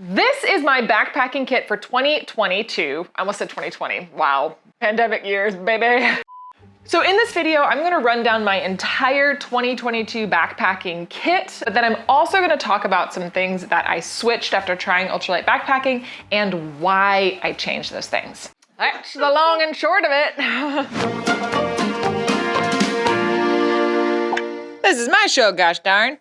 This is my backpacking kit for 2022. I almost said 2020. Wow, pandemic years, baby. So in this video, I'm gonna run down my entire 2022 backpacking kit, but then I'm also gonna talk about some things that I switched after trying ultralight backpacking and why I changed those things. That's the long and short of it. This is my show, gosh darn.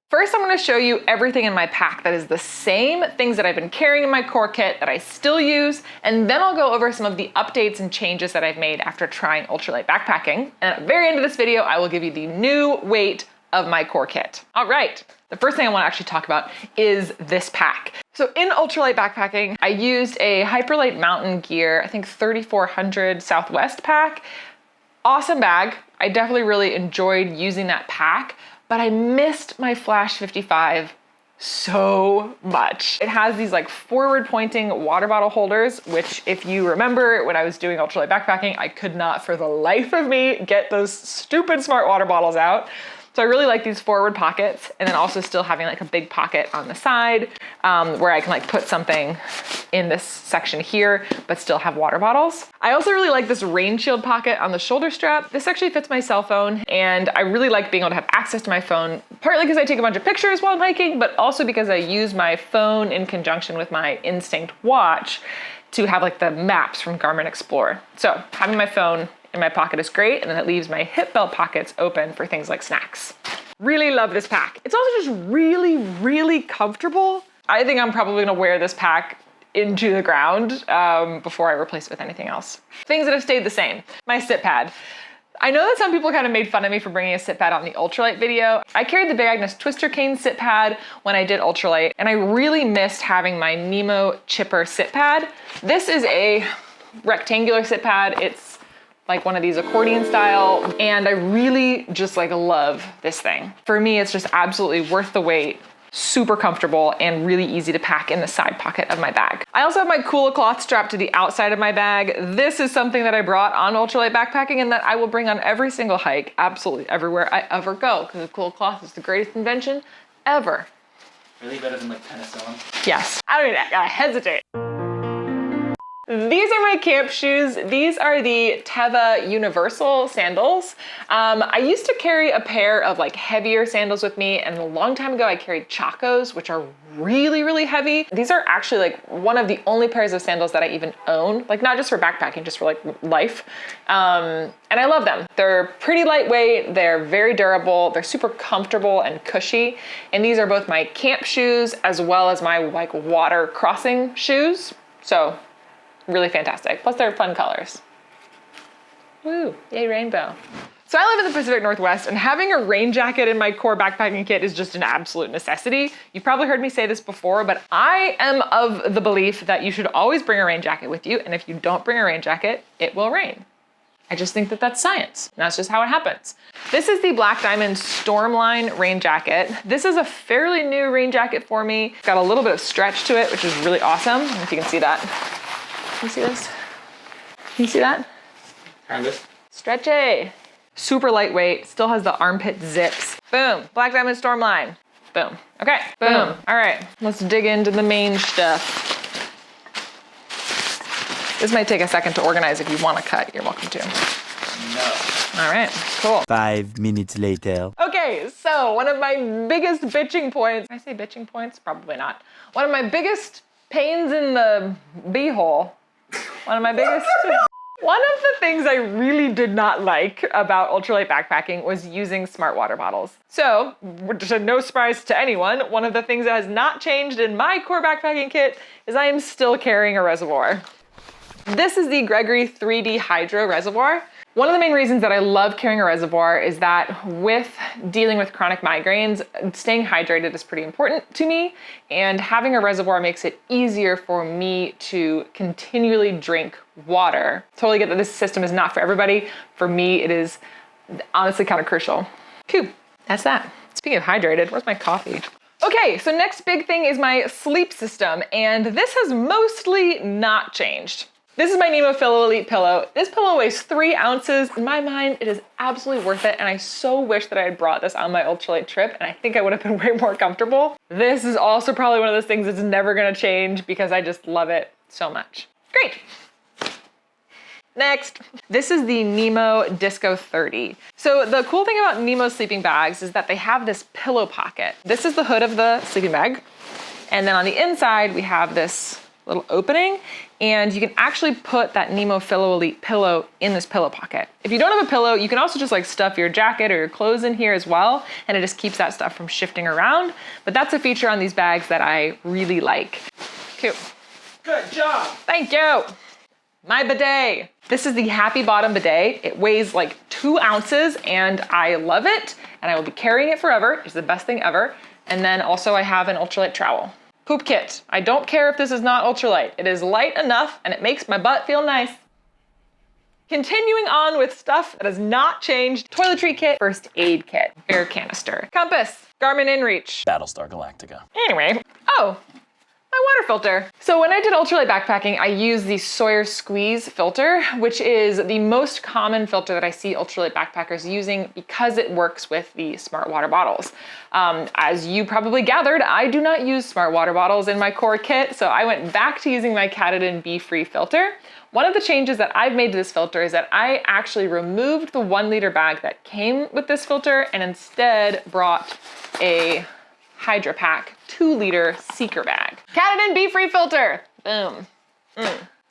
First, I'm gonna show you everything in my pack that is the same, things that I've been carrying in my core kit that I still use, and then I'll go over some of the updates and changes that I've made after trying ultralight backpacking. And at the very end of this video, I will give you the new weight of my core kit. All right, the first thing I wanna actually talk about is this pack. So in ultralight backpacking, I used a Hyperlight Mountain Gear, I think 3400 Southwest pack. Awesome bag. I definitely really enjoyed using that pack, but I missed my Flash 55 so much. It has these like forward pointing water bottle holders, which if you remember when I was doing ultralight backpacking, I could not for the life of me get those stupid smart water bottles out. So I really like these forward pockets, and then also still having like a big pocket on the side where I can like put something in this section here, but still have water bottles. I also really like this rain shield pocket on the shoulder strap. This actually fits my cell phone, and I really like being able to have access to my phone, partly because I take a bunch of pictures while I'm hiking, but also because I use my phone in conjunction with my Instinct watch to have like the maps from Garmin Explorer. So having my phone in my pocket is great, and then it leaves my hip belt pockets open for things like snacks. Really love this pack. It's also just really, really comfortable. I think I'm probably gonna wear this pack into the ground before I replace it with anything else. Things that have stayed the same. My sit pad. I know that some people kind of made fun of me for bringing a sit pad on the ultralight video. I carried the Big Agnes Twister Cane sit pad when I did ultralight, and I really missed having my Nemo Chipper sit pad. This is a rectangular sit pad. It's like one of these accordion style, and I really just like love this thing. For me, it's just absolutely worth the wait, super comfortable, and really easy to pack in the side pocket of my bag. I also have my Kula cloth strapped to the outside of my bag. This is something that I brought on ultralight backpacking and that I will bring on every single hike, absolutely everywhere I ever go, because the Kula cloth is the greatest invention ever. Really better than like penicillin? Yes, I don't even hesitate. These are my camp shoes. These are the Teva Universal sandals. I used to carry a pair of like heavier sandals with me, and a long time ago I carried Chacos, which are really, really heavy. These are actually like one of the only pairs of sandals that I even own, like not just for backpacking, just for like life. And I love them. They're pretty lightweight, they're very durable, they're super comfortable and cushy. And these are both my camp shoes as well as my like water crossing shoes. So really fantastic. Plus they're fun colors. Woo, yay rainbow. So I live in the Pacific Northwest, and having a rain jacket in my core backpacking kit is just an absolute necessity. You've probably heard me say this before, but I am of the belief that you should always bring a rain jacket with you, and if you don't bring a rain jacket, it will rain. I just think that that's science, and that's just how it happens. This is the Black Diamond Stormline rain jacket. This is a fairly new rain jacket for me. It's got a little bit of stretch to it, which is really awesome. I don't know if you can see that. Can you see this? Can you see that? Kind of. Stretchy. Super lightweight, still has the armpit zips. Boom, Black Diamond Stormline. Boom, okay, boom. All right, let's dig into the main stuff. This might take a second to organize. If you want to cut, you're welcome to. No. All right, cool. 5 minutes later. Okay, so one of my biggest bitching points, can I say bitching points? Probably not. One of my biggest pains in the beehole. One of the things I really did not like about ultralight backpacking was using smart water bottles. So, to no surprise to anyone, one of the things that has not changed in my core backpacking kit is I am still carrying a reservoir. This is the Gregory 3D Hydro Reservoir. One of the main reasons that I love carrying a reservoir is that with dealing with chronic migraines, staying hydrated is pretty important to me, and having a reservoir makes it easier for me to continually drink water. Totally get that this system is not for everybody. For me, it is honestly kind of crucial. Phew, that's that. Speaking of hydrated, where's my coffee? Okay, so next big thing is my sleep system, and this has mostly not changed. This is my Nemo Pillow Elite pillow. This pillow weighs 3 ounces. In my mind, it is absolutely worth it, and I so wish that I had brought this on my ultralight trip, and I think I would have been way more comfortable. This is also probably one of those things that's never gonna change because I just love it so much. Great. Next, this is the Nemo Disco 30. So the cool thing about Nemo sleeping bags is that they have this pillow pocket. This is the hood of the sleeping bag. And then on the inside, we have this little opening, and you can actually put that Nemo Pillow Elite pillow in this pillow pocket. If you don't have a pillow, you can also just like stuff your jacket or your clothes in here as well, and it just keeps that stuff from shifting around. But that's a feature on these bags that I really like. Cute. Good job. Thank you. My bidet. This is the Happy Bottom bidet. It weighs like 2 ounces and I love it, and I will be carrying it forever. It's the best thing ever. And then also I have an ultralight trowel. Poop kit. I don't care if this is not ultralight. It is light enough and it makes my butt feel nice. Continuing on with stuff that has not changed. Toiletry kit, first aid kit, air canister, compass, Garmin InReach. Battlestar Galactica. Anyway, oh, my water filter. So when I did ultralight backpacking, I used the Sawyer Squeeze filter, which is the most common filter that I see ultralight backpackers using because it works with the smart water bottles. As you probably gathered, I do not use smart water bottles in my core kit, so I went back to using my Katadyn Be-Free filter. One of the changes that I've made to this filter is that I actually removed the 1 liter bag that came with this filter and instead brought a Hydra Pack 2 liter Seeker bag. Katadyn Be-Free filter, boom.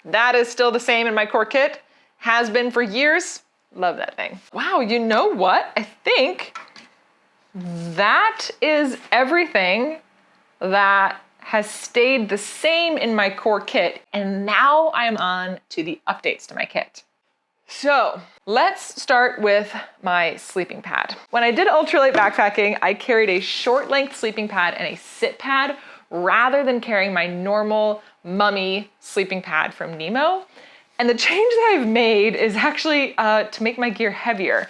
That is still the same in my core kit, has been for years. Love that thing. Wow, you know what? I think that is everything that has stayed the same in my core kit, and now I'm on to the updates to my kit. So let's start with my sleeping pad. When I did ultralight backpacking, I carried a short length sleeping pad and a sit pad rather than carrying my normal mummy sleeping pad from Nemo. And the change that I've made is actually to make my gear heavier.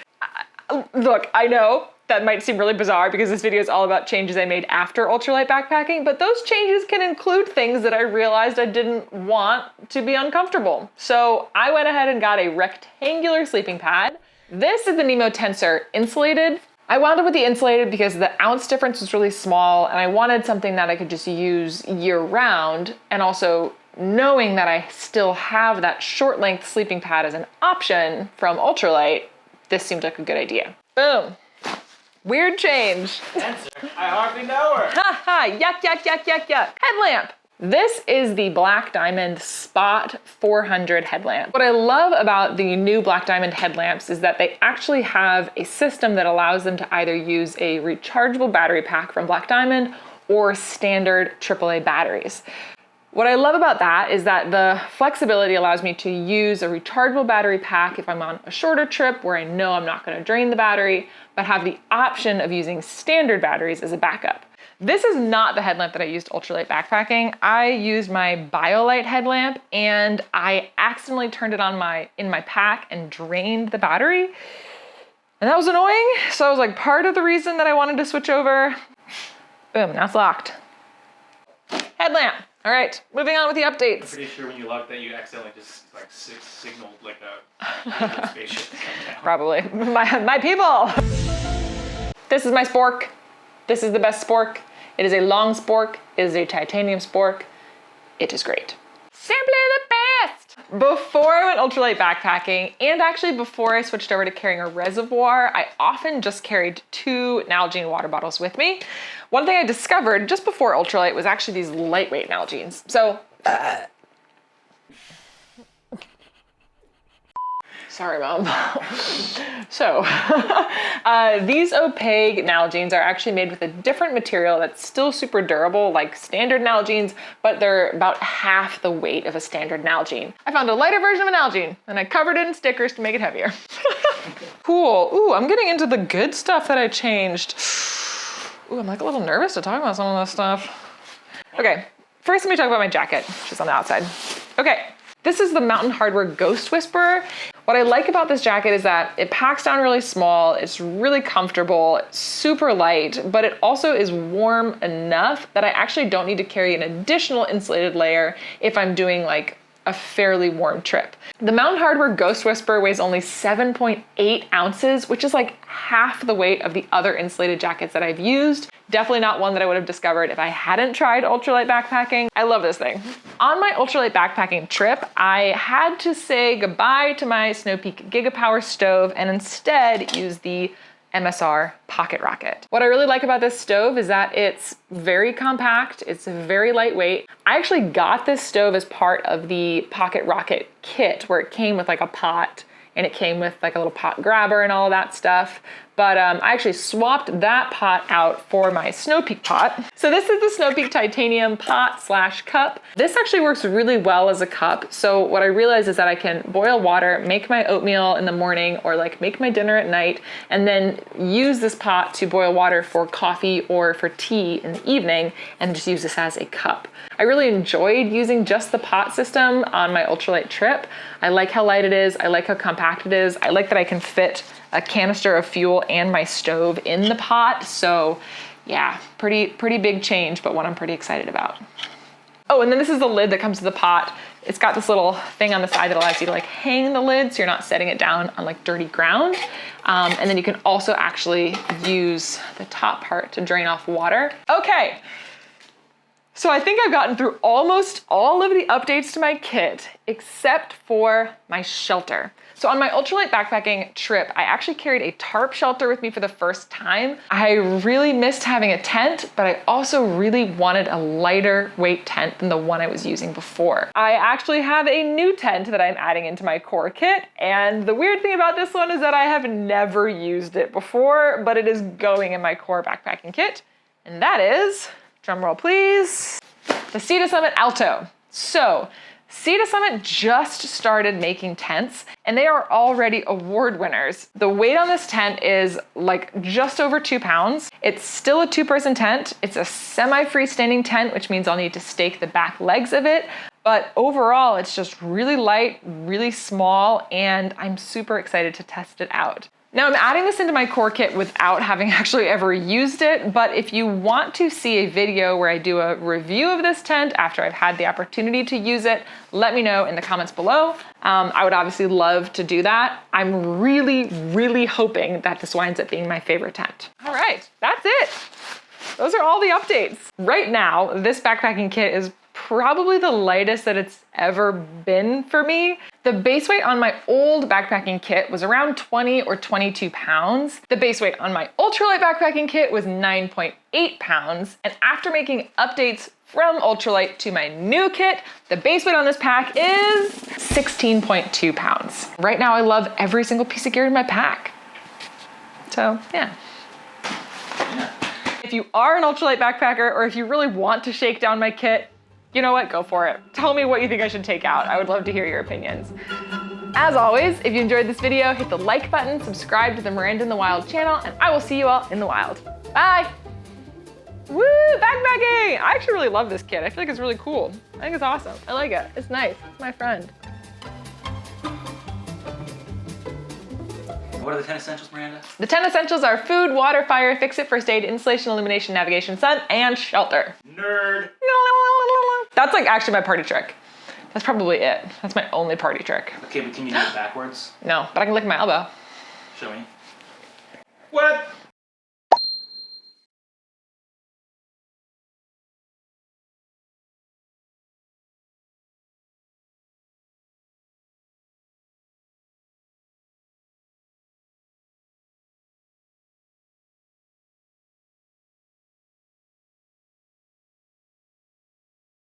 Look, I know that might seem really bizarre because this video is all about changes I made after ultralight backpacking, but those changes can include things that I realized I didn't want to be uncomfortable. So I went ahead and got a rectangular sleeping pad. This is the Nemo Tensor insulated. I wound up with the insulated because the ounce difference was really small and I wanted something that I could just use year round, and also knowing that I still have that short length sleeping pad as an option from ultralight, this seemed like a good idea. Boom. Weird change. Answer. I hardly know her. Ha ha, yuck, yuck, yuck, yuck, yuck. Headlamp. This is the Black Diamond Spot 400 headlamp. What I love about the new Black Diamond headlamps is that they actually have a system that allows them to either use a rechargeable battery pack from Black Diamond or standard AAA batteries. What I love about that is that the flexibility allows me to use a rechargeable battery pack if I'm on a shorter trip where I know I'm not going to drain the battery, but have the option of using standard batteries as a backup. This is not the headlamp that I used ultralight backpacking. I used my BioLite headlamp and I accidentally turned it on in my pack and drained the battery. And that was annoying. So it was like part of the reason that I wanted to switch over. Boom, now it's locked. Headlamp. All right, moving on with the I'm updates. pretty sure when you locked that, you accidentally just like signaled like a spaceship to come down. Probably. My people. This is my spork. This is the best spork. It is a long spork. It is a titanium spork. It is great. Simply the best. Before I went ultralight backpacking, and actually before I switched over to carrying a reservoir, I often just carried 2 Nalgene water bottles with me. One thing I discovered just before ultralight was actually these lightweight Nalgenes. So, sorry, Mom. So, these opaque Nalgenes are actually made with a different material that's still super durable, like standard Nalgenes, but they're about half the weight of a standard Nalgene. I found a lighter version of an Nalgene, and I covered it in stickers to make it heavier. Cool. Ooh, I'm getting into the good stuff that I changed. Ooh, I'm like a little nervous to talk about some of this stuff. Okay, first let me talk about my jacket, which is on the outside. Okay. This is the Mountain Hardwear Ghost Whisperer. What I like about this jacket is that it packs down really small, it's really comfortable, it's super light, but it also is warm enough that I actually don't need to carry an additional insulated layer if I'm doing like a fairly warm trip. The Mountain Hardwear Ghost Whisper weighs only 7.8 ounces, which is like half the weight of the other insulated jackets that I've used. Definitely not one that I would have discovered if I hadn't tried ultralight backpacking. I love this thing. On my ultralight backpacking trip, I had to say goodbye to my Snow Peak Gigapower stove and instead use the MSR Pocket Rocket. What I really like about this stove is that it's very compact, it's very lightweight. I actually got this stove as part of the Pocket Rocket kit where it came with like a pot and it came with like a little pot grabber and all of that stuff. But I actually swapped that pot out for my Snow Peak pot. So this is the Snow Peak titanium pot slash cup. This actually works really well as a cup. So what I realized is that I can boil water, make my oatmeal in the morning or like make my dinner at night, and then use this pot to boil water for coffee or for tea in the evening and just use this as a cup. I really enjoyed using just the pot system on my ultralight trip. I like how light it is. I like how compact it is. I like that I can fit a canister of fuel and my stove in the pot. So yeah, pretty big change, but one I'm pretty excited about. Oh, and then this is the lid that comes to the pot. It's got this little thing on the side that allows you to like hang the lid so you're not setting it down on like dirty ground. And then you can also actually use the top part to drain off water. Okay. So I think I've gotten through almost all of the updates to my kit, except for my shelter. So on my ultralight backpacking trip, I actually carried a tarp shelter with me for the first time. I really missed having a tent, but I also really wanted a lighter weight tent than the one I was using before. I actually have a new tent that I'm adding into my core kit, and the weird thing about this one is that I have never used it before, but it is going in my core backpacking kit, and that is, drum roll please, the Sea to Summit Alto. So, Sea to Summit just started making tents and they are already award winners. The weight on this tent is like just over 2 pounds. It's still a 2-person tent. It's a semi-freestanding tent, which means I'll need to stake the back legs of it. But overall, it's just really light, really small, and I'm super excited to test it out. Now I'm adding this into my core kit without having actually ever used it, but if you want to see a video where I do a review of this tent after I've had the opportunity to use it, let me know in the comments below. I would obviously love to do that. I'm really hoping that this winds up being my favorite tent. All right, that's it. Those are all the updates. Right now, this backpacking kit is probably the lightest that it's ever been for me. The base weight on my old backpacking kit was around 20 or 22 pounds. The base weight on my ultralight backpacking kit was 9.8 pounds. And after making updates from ultralight to my new kit, the base weight on this pack is 16.2 pounds. Right now, I love every single piece of gear in my pack. So, yeah. If you are an ultralight backpacker, or if you really want to shake down my kit, you know what, go for it. Tell me what you think I should take out. I would love to hear your opinions. As always, if you enjoyed this video, hit the like button, subscribe to the Miranda in the Wild channel, and I will see you all in the wild. Bye! Woo, backpacking! I actually really love this kit. I feel like it's really cool. I think it's awesome. I like it. It's nice. It's my friend. What are the 10 essentials, Miranda? The 10 essentials are food, water, fire, fix-it, first aid, insulation, illumination, navigation, sun, and shelter. Nerd! That's like actually my party trick. That's probably it. That's my only party trick. Okay, but can you do it backwards? No, but I can lick my elbow. Show me. What?